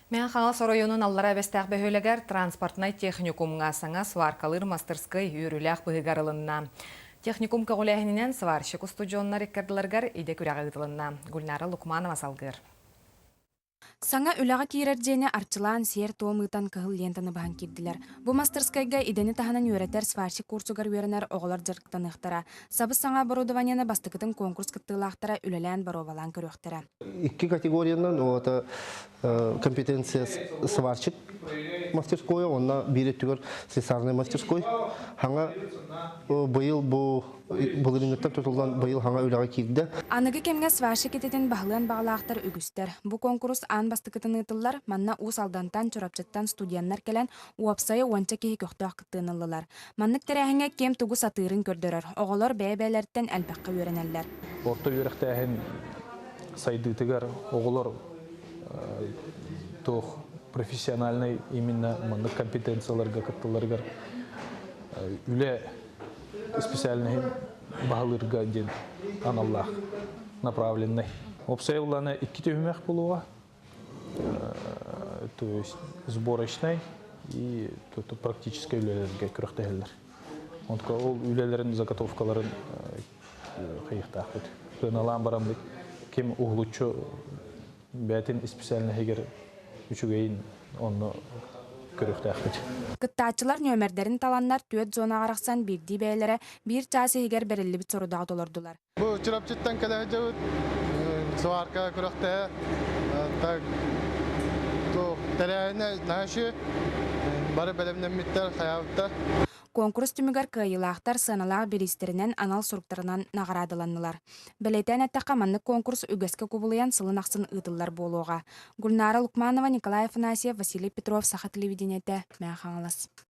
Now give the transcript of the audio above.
Мен Хаңас районун аллара бестәк бөхөлегер транспортнай техникумга саңа сваркалыр мастерской үйріләк бұғыгарылынна. Техникум кағыләхінінен сварщик устудионнар еккерділергер иде күрәғыдылынна. Гүлнара Лукманова салгыр. Саңа үләға киерердені арчылан сер тоомытан кығыл лентаны бағын кирділер. Бұ мастерскайга идені таханан үйретер сварщик курсугар үйренер оғылар жарықтанықтара. Сабыз саңа оборудованияны бастықытын конкурс кыттылақтара үлелән баровалан көріқтара. Iki категориянан это компетенция сварщик мастерской, онна биретүгөр слесарный мастерской. Хаңа быйыл былырыңыттан тотулдан быйыл хаңа үләға кирді. Анығы кемге сварщик ететін бағылан бағылақтар үгістер. Бұ конкурс ан бастықытын ытылар, манна уыс алдантан чорапчаттан студияннар келен уапсайы уанча кейі көқтіғ кыттыынылылар. Маннык тәрәхіңе кем тугу сатырын көрдірір. Оғылар бәйбәлерттен әлбәққа үйренелер. Орта үйректәһен сайдытыгар оғылар тох профессиональный именно маннык компетенцияларга кыттыларгар үле специальный бағылырга ден аналлах направленный. Обсайылланы 2 түймек болуға, то есть сборочный и практический үлелерге күріқтәхелер. Ол үлелерін заготовкаларын қиықтақ бұд. Пыналан барамдық, кем уғлучу бәтін специальный хегер үчігейін оны көріқтақ бұд. Кыттаачылар нөмердерин таланнар төт зона арақсан бирди бәйлері бір часы егер берілі бит сорудағы долардылар. Бұл чырапчыттан кәлі жауыт, суарка күріқті, тәрәйіне нәші, бары бәлемнен миттер, қаяуыттар. Конкурс түмігер кайылақтар сыналақ берістерінен анал сұруқтарынан нағарадыланылар. Білетен әттіққа манны конкурс үгеске көбіліян сылын ақсын ұтылар болуға. Гүлнара Лукманова, Николай Афанасьев, Василий Петров, Саха телевидениеті, Мән Хаңалас.